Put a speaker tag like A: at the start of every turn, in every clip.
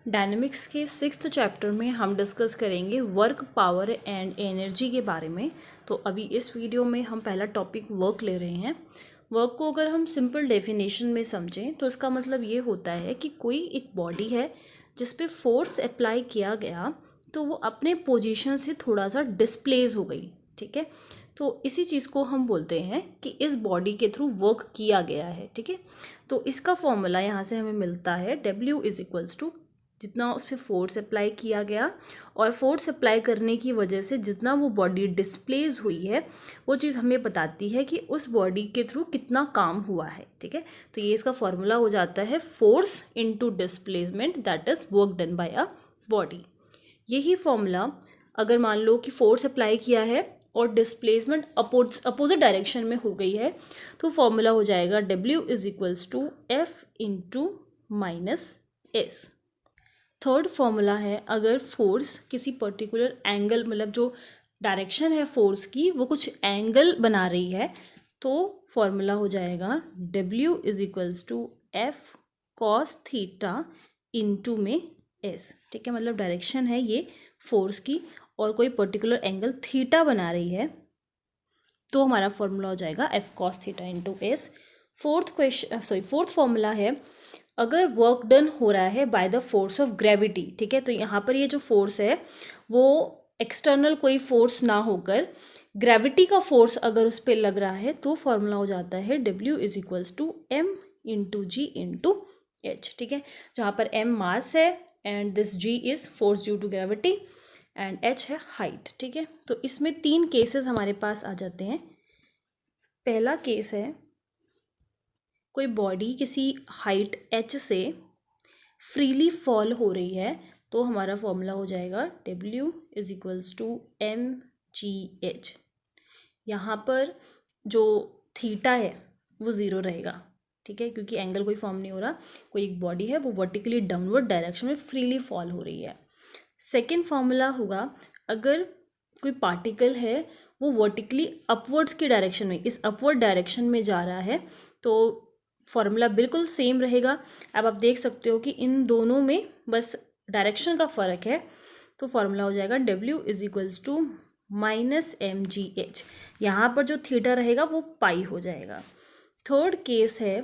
A: Dynamics के 6th chapter में हम डिस्कस करेंगे वर्क, पावर एंड एनर्जी के बारे में। तो अभी इस वीडियो में हम पहला टॉपिक वर्क ले रहे हैं। वर्क को अगर हम सिंपल डेफिनेशन में समझें तो इसका मतलब ये होता है कि कोई एक बॉडी है जिस पे फोर्स अप्लाई किया गया तो वो अपने पोजीशन से थोड़ा सा डिस्प्लेस हो गई। ठीक है, तो इसी चीज़ को हम बोलते हैं कि इस बॉडी के थ्रू वर्क किया गया है। ठीक है, तो इसका फॉर्मूला यहाँ से हमें मिलता है W इज इक्वल्स टू जितना उस पर फोर्स अप्लाई किया गया और फोर्स अप्लाई करने की वजह से जितना वो बॉडी डिस्प्लेस हुई है वो चीज़ हमें बताती है कि उस बॉडी के थ्रू कितना काम हुआ है। ठीक है, तो ये इसका फॉर्मूला हो जाता है force into displacement that is work done bye a body. यही फॉर्मूला अगर मान लो कि फोर्स अप्लाई किया है और डिस्प्लेसमेंट अपोजिट डायरेक्शन में हो गई है तो फॉर्मूला हो जाएगा W is equals to F into minus s. Third formula है अगर फोर्स किसी पर्टिकुलर एंगल मतलब जो डायरेक्शन है फोर्स की वो कुछ एंगल बना रही है तो फॉर्मूला हो जाएगा W is equals to F cos theta into में S। ठीक है, मतलब डायरेक्शन है ये फोर्स की और कोई पर्टिकुलर एंगल थीटा बना रही है तो हमारा फॉर्मूला हो जाएगा F cos theta into S। Fourth formula है अगर वर्क डन हो रहा है bye the force of gravity. ठीक है, तो यहाँ पर ये जो फोर्स है वो एक्सटर्नल कोई फोर्स ना होकर ग्रेविटी का फोर्स अगर उस पर लग रहा है तो फॉर्मूला हो जाता है W is equals to M into G into H। ठीक है, जहाँ पर M मास है and this G is force due to gravity and H है हाइट। ठीक है, तो इसमें 3 केसेस हमारे पास आ जाते हैं। पहला केस है कोई बॉडी किसी हाइट h से फ्रीली फॉल हो रही है तो हमारा फॉर्मूला हो जाएगा W is equals to mgh। यहाँ पर जो थीटा है वो ज़ीरो रहेगा। ठीक है, क्योंकि एंगल कोई फॉर्म नहीं हो रहा, कोई एक बॉडी है वो वर्टिकली डाउनवर्ड डायरेक्शन में फ्रीली फॉल हो रही है। सेकेंड फॉर्मूला होगा अगर कोई पार्टिकल है वो वर्टिकली अपवर्ड्स की डायरेक्शन में इस अपवर्ड डायरेक्शन में जा रहा है तो फॉर्मूला बिल्कुल सेम रहेगा। अब आप देख सकते हो कि इन दोनों में बस डायरेक्शन का फ़र्क है तो फॉर्मूला हो जाएगा W is equals to minus mgh। यहाँ पर जो थीटा रहेगा वो पाई हो जाएगा। थर्ड केस है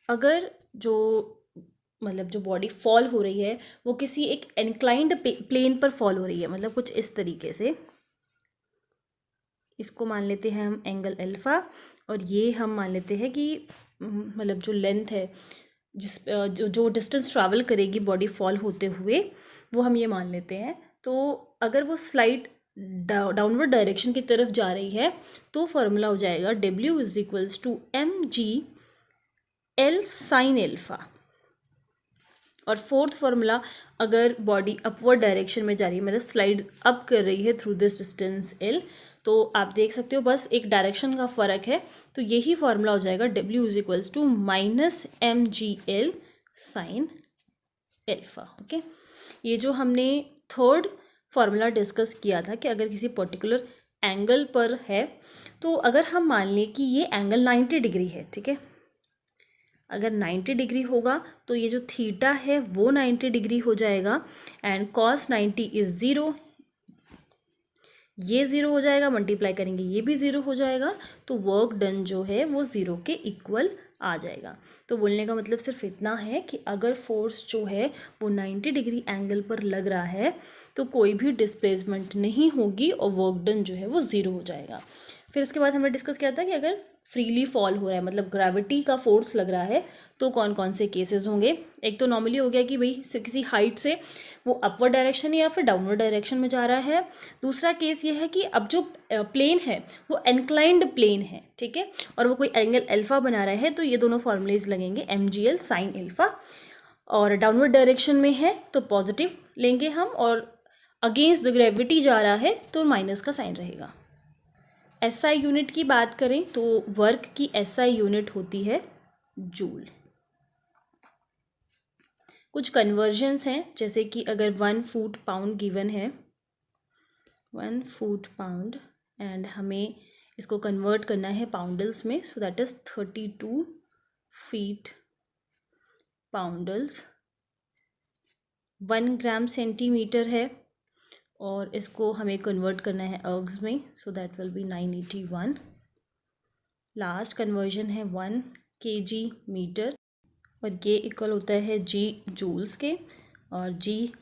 A: अगर जो बॉडी फॉल हो रही है वो किसी एक इंक्लाइंड प्लेन पर फॉल हो रही है, मतलब कुछ इस तरीके से। इसको मान लेते हैं हम एंगल अल्फ़ा और ये हम मान लेते हैं कि जो लेंथ है जो डिस्टेंस ट्रैवल करेगी बॉडी फॉल होते हुए वो हम ये मान लेते हैं। तो अगर वो स्लाइड डाउनवर्ड डायरेक्शन की तरफ जा रही है तो फॉर्मूला हो जाएगा W is equals to mg L sine alpha. और फोर्थ फॉर्मूला अगर बॉडी अपवर्ड डायरेक्शन में जा रही है मतलब स्लाइड अप कर रही है थ्रू दिस डिस्टेंस L तो आप देख सकते हो बस एक डायरेक्शन का फ़र्क है तो यही फॉर्मूला हो जाएगा W is equals to minus mgl sine alpha. Okay, ये जो हमने थर्ड फार्मूला डिस्कस किया था कि अगर किसी पर्टिकुलर एंगल पर है तो अगर हम मान लें कि ये एंगल 90 डिग्री है। ठीक है, अगर 90 डिग्री होगा तो ये जो थीटा है वो 90 डिग्री हो जाएगा एंड कॉस 90 इज ज़ीरो, ये ज़ीरो हो जाएगा, मल्टीप्लाई करेंगे ये भी ज़ीरो हो जाएगा तो वर्क डन जो है वो ज़ीरो के इक्वल आ जाएगा। तो बोलने का मतलब सिर्फ इतना है कि अगर फोर्स जो है वो 90 डिग्री एंगल पर लग रहा है तो कोई भी डिस्प्लेसमेंट नहीं होगी और वर्क डन जो है वो ज़ीरो हो जाएगा। फिर उसके बाद हमने डिस्कस किया था कि अगर फ्रीली फॉल हो रहा है मतलब ग्रेविटी का फोर्स लग रहा है तो कौन कौन से केसेस होंगे। एक तो नॉर्मली हो गया कि भाई किसी हाइट से वो अपवर्ड डायरेक्शन या फिर डाउनवर्ड डायरेक्शन में जा रहा है। दूसरा केस ये है कि अब जो प्लेन है वो इंक्लाइंड प्लेन है। ठीक है, और वो कोई एंगल अल्फा बना रहा है तो ये दोनों फॉर्मूलेज लगेंगे mgl साइन एल्फा। और डाउनवर्ड डायरेक्शन में है तो पॉजिटिव लेंगे हम और अगेंस्ट द ग्रेविटी जा रहा है तो माइनस का साइन रहेगा। SI यूनिट की बात करें तो वर्क की SI यूनिट होती है जूल। कुछ कन्वर्जन्स हैं जैसे कि अगर 1 फुट पाउंड गिवन है 1 फुट पाउंड एंड हमें इसको कन्वर्ट करना है पाउंडल्स में so that is 32 feet poundals 1 gram centimetre है और इसको हमें कन्वर्ट करना है अर्ग्स में, so that will be 981। Last conversion है 1 kg मीटर और ये इक्वल होता है जी जूल्स के और जी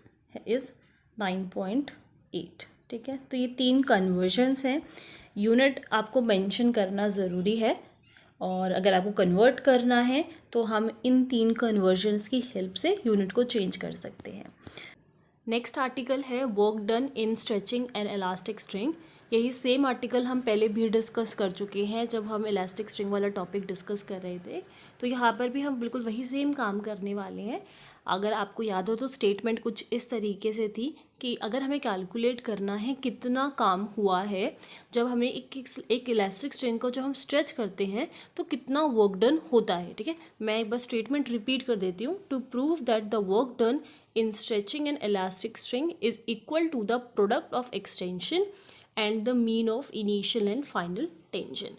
A: इज़ 9.8। ठीक है, तो ये 3 कन्वर्जन्स हैं। यूनिट आपको मेंशन करना ज़रूरी है और अगर आपको कन्वर्ट करना है तो हम इन 3 कन्वर्जन्स की हेल्प से यूनिट को चेंज कर सकते हैं। नेक्स्ट आर्टिकल है work done in stretching and elastic string. यही सेम आर्टिकल हम पहले भी डिस्कस कर चुके हैं जब हम इलास्टिक स्ट्रिंग वाला टॉपिक डिस्कस कर रहे थे, तो यहाँ पर भी हम बिल्कुल वही सेम काम करने वाले हैं। अगर आपको याद हो तो स्टेटमेंट कुछ इस तरीके से थी कि अगर हमें कैलकुलेट करना है कितना काम हुआ है जब हमें एक इलास्टिक स्ट्रिंग को जब हम स्ट्रेच करते हैं तो कितना वर्क डन होता है। ठीक है, मैं एक बार स्टेटमेंट रिपीट कर देती हूँ। To prove that the work done in stretching an elastic string is equal to the product of extension and the mean of initial and final tension।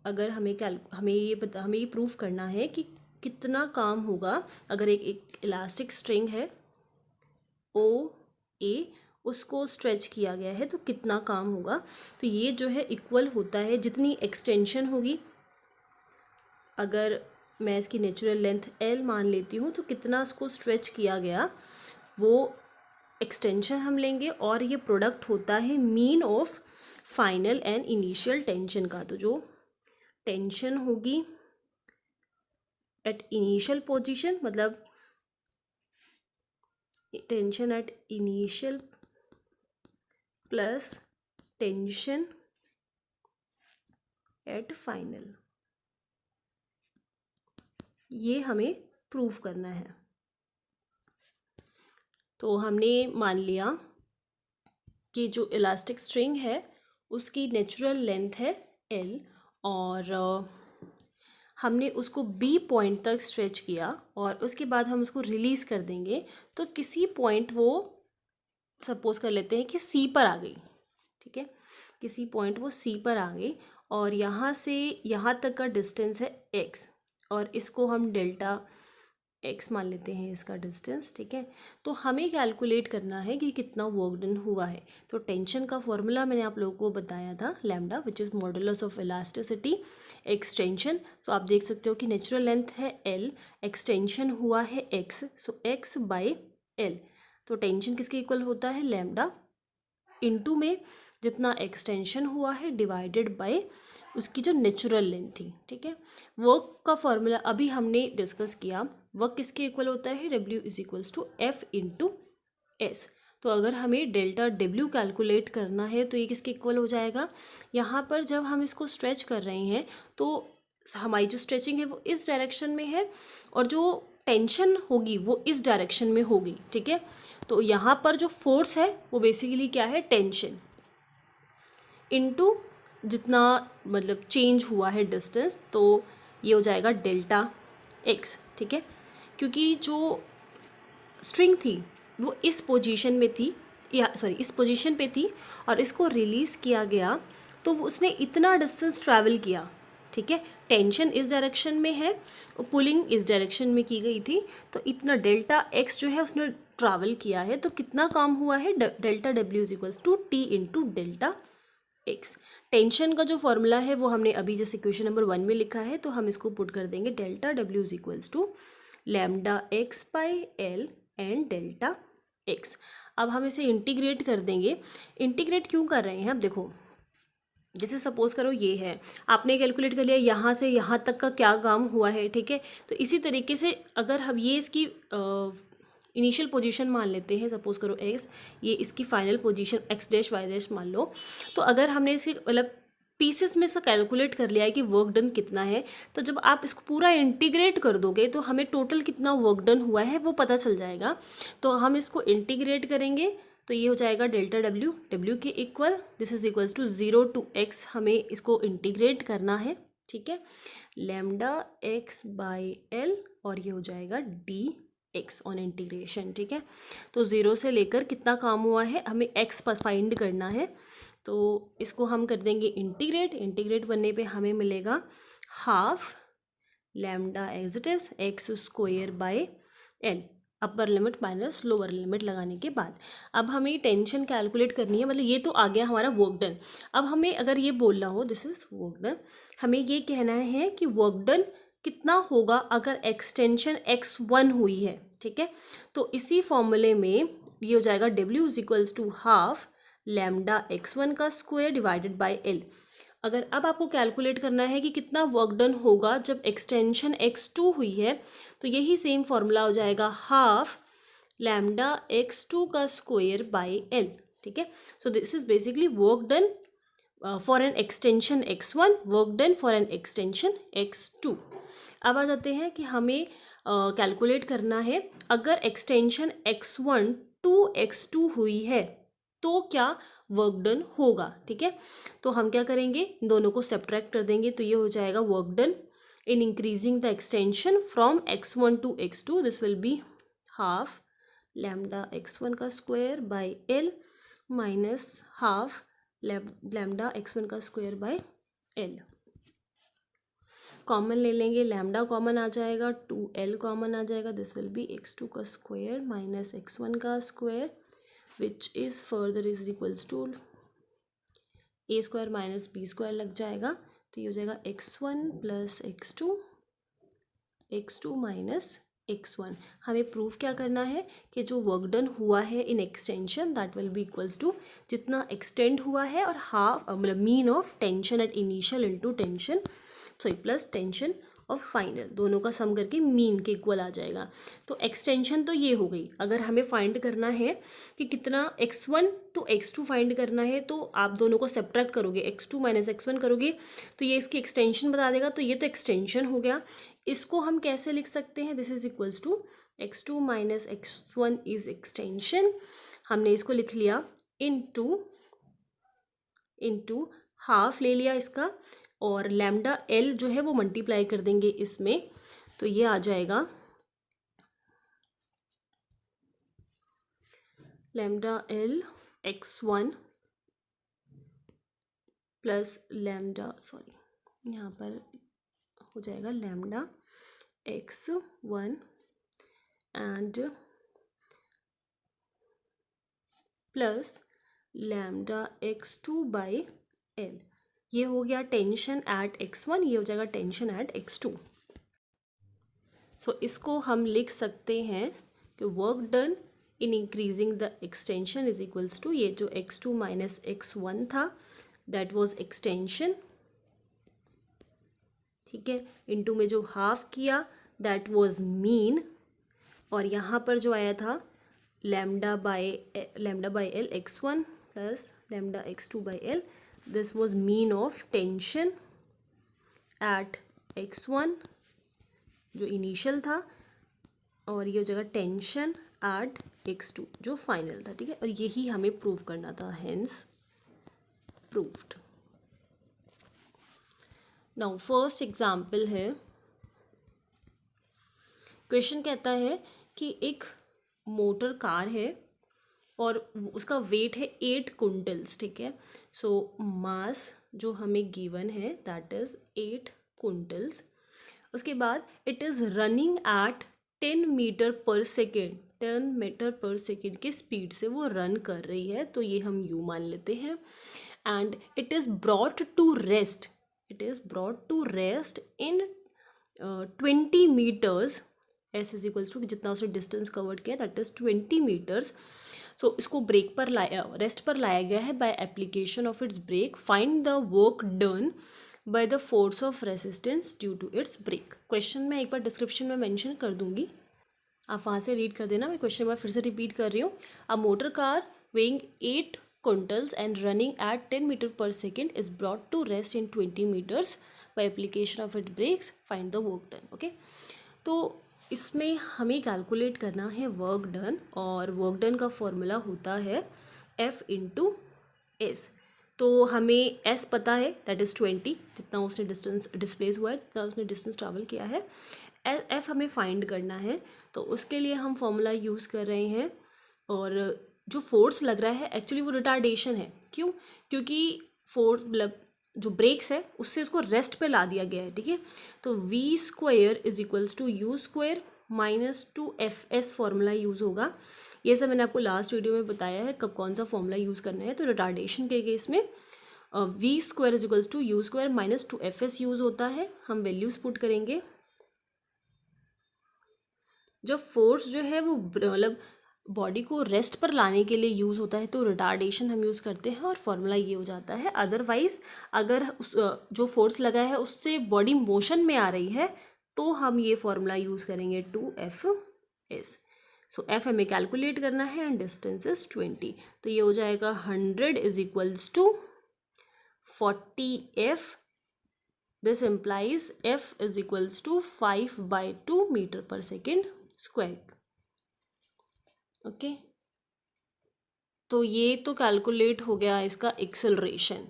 A: अगर हमें ये प्रूफ करना है कि कितना काम होगा अगर एक इलास्टिक स्ट्रिंग है ओ ए, उसको स्ट्रेच किया गया है तो कितना काम होगा। तो ये जो है इक्वल होता है जितनी एक्सटेंशन होगी, अगर मैं इसकी नेचुरल लेंथ L मान लेती हूँ तो कितना उसको स्ट्रेच किया गया वो एक्सटेंशन हम लेंगे और ये प्रोडक्ट होता है mean of final and initial tension का। तो जो टेंशन होगी एट इनिशियल पोजीशन, मतलब tension at initial plus tension eight final, ये हमें प्रूव करना है। तो हमने मान लिया कि जो इलास्टिक स्ट्रिंग है उसकी नेचुरल लेंथ है L और हमने उसको B पॉइंट तक स्ट्रेच किया और उसके बाद हम उसको रिलीज़ कर देंगे तो किसी पॉइंट वो सपोज कर लेते हैं कि C पर आ गई। ठीक है, किसी पॉइंट वो C पर आ गई और यहाँ से यहाँ तक का डिस्टेंस है x और इसको हम डेल्टा x मान लेते हैं इसका डिस्टेंस। ठीक है, तो हमें कैलकुलेट करना है कि कितना वर्क डन हुआ है। तो टेंशन का फॉर्मूला मैंने आप लोगों को बताया था, lambda which is modulus of elasticity extension. तो आप देख सकते हो कि नेचुरल लेंथ है L, एक्सटेंशन हुआ है x, so x by L। तो टेंशन किसके इक्वल होता है, लैम्डा इनटू में जितना एक्सटेंशन हुआ है डिवाइडेड बाय उसकी जो नेचुरल लेंथ थी। ठीक है, वर्क का फॉर्मूला अभी हमने डिस्कस किया, वर्क किसके इक्वल होता है, W is equals to F into s. तो अगर हमें डेल्टा W कैलकुलेट करना है तो ये किसके इक्वल हो जाएगा, यहाँ पर जब हम इसको स्ट्रेच कर रहे हैं तो हमारी जो स्ट्रेचिंग है वो इस डायरेक्शन में है और जो टेंशन होगी वो इस डायरेक्शन में होगी। ठीक है, तो यहाँ पर जो फोर्स है वो बेसिकली क्या है, टेंशन इनटू जितना मतलब चेंज हुआ है डिस्टेंस, तो ये हो जाएगा डेल्टा x। ठीक है, क्योंकि जो स्ट्रिंग थी वो इस पोजीशन में थी, या सॉरी इस पोजीशन पे थी और इसको रिलीज़ किया गया तो उसने इतना डिस्टेंस ट्रैवल किया। ठीक है, टेंशन इस डायरेक्शन में है और पुलिंग इस डायरेक्शन में की गई थी, तो इतना डेल्टा x जो है उसने ट्रैवल किया है। तो कितना काम हुआ है, delta W is equals to T into delta x। Tension का जो फॉर्मूला है वो हमने अभी जैसे इक्वेशन नंबर 1 में लिखा है, तो हम इसको पुट कर देंगे delta W is equals to lambda x by L and delta x। अब हम इसे इंटीग्रेट कर देंगे। इंटीग्रेट क्यों कर रहे हैं, अब देखो जैसे सपोज करो ये है, आपने कैलकुलेट कर लिया यहाँ से यहाँ तक का क्या काम हुआ है। ठीक है, तो इसी तरीके से अगर हम ये इसकी इनिशियल पोजीशन मान लेते हैं, सपोज करो x, ये इसकी final position x dash y dash मान लो, तो अगर हमने इसकी मतलब पीसेस में से कैलकुलेट कर लिया है कि वर्क डन कितना है, तो जब आप इसको पूरा इंटीग्रेट कर दोगे तो हमें टोटल कितना वर्क डन हुआ है वो पता चल जाएगा। तो हम इसको इंटीग्रेट करेंगे तो ये हो जाएगा डेल्टा W के equal, this is equals to 0 to x, हमें इसको इंटीग्रेट करना है। ठीक है, लैम्डा x बाई L और ये हो जाएगा dx ऑन इंटीग्रेशन। ठीक है, तो 0 से लेकर कितना काम हुआ है हमें x पर फाइंड करना है, तो इसको हम कर देंगे इंटीग्रेट बनने पे हमें मिलेगा half lambda as it is x square by L। Upper limit minus lower limit लगाने के बाद। अब हमें टेंशन कैलकुलेट करनी है, मतलब ये तो आ गया हमारा वर्क डन। अब हमें अगर ये बोलना हो दिस इज वर्क डन, हमें ये कहना है कि वर्क डन कितना होगा अगर एक्सटेंशन x1 हुई है, ठीक है। तो इसी फॉर्मूले में ये हो जाएगा W is equals to half lambda x1 का स्क्वायर डिवाइडेड बाय L। अगर अब आपको कैलकुलेट करना है कि कितना वर्क डन होगा जब एक्सटेंशन x2 हुई है, तो यही सेम फॉर्मूला हो जाएगा हाफ लैम्डा x2 का स्क्वायर बाय L, ठीक है। So this is basically work done for an extension x1, work done for an extension x2। अब आ जाते हैं कि हमें कैलकुलेट करना है अगर एक्सटेंशन x1 टू x2 हुई है तो क्या वर्क डन होगा, ठीक है। तो हम क्या करेंगे, दोनों को सब्ट्रैक्ट कर देंगे, तो ये हो जाएगा work done in increasing the extension from x1 to x2, this will be half lambda x1 का square by L minus half lambda x1 का स्क्वायर बाय L। कॉमन ले लेंगे, लैम्डा कॉमन आ जाएगा, 2L कॉमन आ जाएगा, this will B x2 का square minus x1 का square which is further is equals to a square minus b square लग जाएगा। तो ये हो जाएगा x1 plus x2 minus x1। हमें प्रूफ क्या करना है कि जो वर्क डन हुआ है in extension that will be equals to जितना एक्सटेंड हुआ है और हाफ मतलब mean of tension at initial into tension plus tension of final, दोनों का सम करके मीन के इक्वल आ जाएगा। तो एक्सटेंशन तो ये हो गई। अगर हमें फाइंड करना है कि कितना x1 टू x2 फाइंड करना है, तो आप दोनों को सब्ट्रैक्ट करोगे, x2 माइनस x1 करोगे तो ये इसकी एक्सटेंशन बता देगा। तो ये तो एक्सटेंशन हो गया। इसको हम कैसे लिख सकते हैं, this is equals to x2 minus x1 is extension. हमने इसको लिख लिया इनटू हाफ ले लिया इसका, और लैम्डा L जो है वो मल्टीप्लाई कर देंगे इसमें, तो ये आ जाएगा lambda L x1 plus lambda यहाँ पर हो जाएगा lambda x1 and plus lambda x2 by L। ये हो गया टेंशन एट x1, ये हो जाएगा टेंशन एट x2। सो इसको हम लिख सकते हैं कि work done in increasing the extension is equals to ये जो x2 माइनस x1 था दैट वाज एक्सटेंशन, ठीक है, इनटू में जो हाफ किया दैट वाज मीन, और यहाँ पर जो आया था lambda by L x1 plus lambda x2 by L, this was mean of tension at x1 जो इनिशियल था, और ये हो जाएगा टेंशन एट x2 जो फाइनल था, ठीक है। और यही हमें प्रूव करना था, hence proved. Now first example है, क्वेश्चन कहता है कि एक मोटर कार है और उसका वेट है 8 क्विंटल्स, ठीक है। सो मास जो हमें गिवन है दैट इज 8 क्विंटल्स। उसके बाद it is running at 10 metre per second, 10 metre per second की स्पीड से वो रन कर रही है, तो ये हम यू मान लेते हैं। And it is brought to rest in 20 metres, S is equals to जितना उसने डिस्टेंस कवर्ड किया दैट इज 20 मीटर्स। सो इसको ब्रेक पर रेस्ट पर लाया गया है by application of its brake, find the work done by the force of resistance due to its brake. Question मैं एक बार डिस्क्रिप्शन में मेंशन कर दूंगी, आप वहाँ से रीड कर देना। मैं क्वेश्चन बार फिर से रिपीट कर रही हूँ। A motor car weighing 8 quintals and running at 10 metre per second is brought to rest in 20 metres by application of its brakes, find the work done. Okay, तो इसमें हमें कैलकुलेट करना है वर्क डन, और work done का formula होता है F into s. तो हमें S पता है दैट इज़ 20, जितना उसने डिस्टेंस डिस्प्लेस हुआ है, जितना उसने डिस्टेंस ट्रैवल किया है। F हमें फाइंड करना है, तो उसके लिए हम फॉर्मूला यूज़ कर रहे हैं। और जो फोर्स लग रहा है एक्चुअली वो रिटार्डेशन है। क्यों? क्योंकि फोर्स मतलब जो ब्रेक्स है उससे उसको रेस्ट पे ला दिया गया है, ठीक है। तो V square is equals to U square -2fs formula use होगा। ये सब मैंने आपको लास्ट वीडियो में बताया है कब कौन सा फॉर्मूला यूज़ करना है। तो रिटार्डेशन के केस में v² = u² - 2fs यूज़ होता है। हम वैल्यूज़ पुट करेंगे। जब फोर्स जो है वो मतलब बॉडी को रेस्ट पर लाने के लिए यूज़ होता है तो रिटार्डेशन हम यूज़ करते हैं और फॉर्मूला ये हो जाता है। अदरवाइज़ अगर जो फोर्स लगा है उससे बॉडी मोशन में आ रही है तो हम ये फॉर्मूला यूज़ करेंगे 2fs। सो f हमें कैलकुलेट करना है एंड डिस्टेंस इज 20। तो ये हो जाएगा 100 = 40f। This implies f = 5/2 m/s²। Okay, तो ये तो कैलकुलेट हो गया इसका एक्सेलरेशन।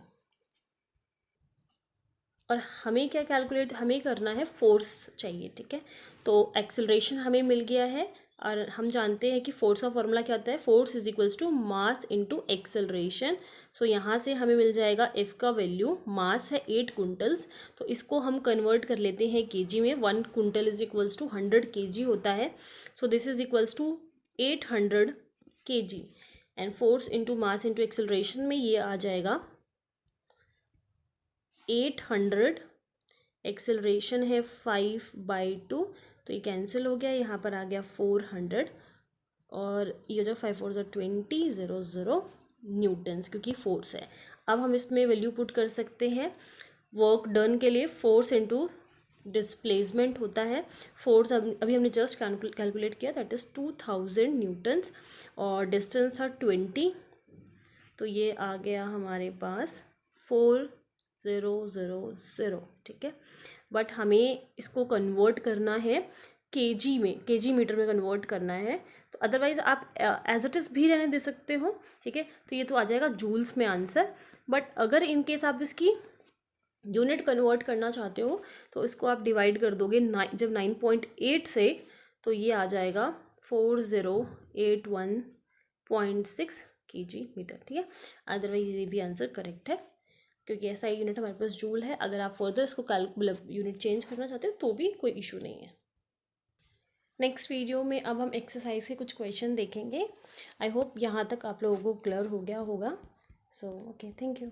A: और हमें क्या कैलकुलेट हमें करना है, फोर्स चाहिए, ठीक है। तो एक्सेलरेशन हमें मिल गया है और हम जानते हैं कि फोर्स का फॉर्मूला क्या होता है, फोर्स = मास × एक्सेलरेशन। सो यहाँ से हमें मिल जाएगा F का वैल्यू, मास है 8 क्विंटल्स, तो इसको हम कन्वर्ट कर लेते हैं केजी में। 1 क्विंटल = 100 kg होता है। So this is equals to 800 kg and force × mass × acceleration में ये आ जाएगा 800। एक्सेलरेशन है 5/2, तो ये कैंसिल हो गया, यहाँ पर आ गया 400 और ये जो 5 4 20 0 न्यूटन्स, क्योंकि फोर्स है। अब हम इसमें वैल्यू पुट कर सकते हैं। वर्क डन के लिए फोर्स × डिस्प्लेसमेंट होता है। फोर्स अभी हमने जस्ट कैलकुलेट किया, दैट इज़ 2000 न्यूटन्स और डिस्टेंस था 20। तो ये आ गया हमारे पास 4000, ठीक है। बट हमें इसको कन्वर्ट करना है केजी में, केजी मीटर में कन्वर्ट करना है। तो अदरवाइज़ आप एज इट इज़ भी रहने दे सकते हो, ठीक है। तो ये तो आ जाएगा जूल्स में आंसर। बट अगर इन केस आप इसकी यूनिट कन्वर्ट करना चाहते हो तो इसको आप डिवाइड कर दोगे जब 9.8 से, तो ये आ जाएगा 4081.6 kg मीटर, ठीक है। अदरवाइज ये भी आंसर करेक्ट है, क्योंकि ऐसा यूनिट हमारे पास जूल है। अगर आप फर्दर इसको मतलब यूनिट चेंज करना चाहते हो तो भी कोई इशू नहीं है। नेक्स्ट वीडियो में अब हम एक्सरसाइज के कुछ क्वेश्चन देखेंगे। आई होप यहाँ तक आप लोगों को क्लियर हो गया होगा। So okay, thank you.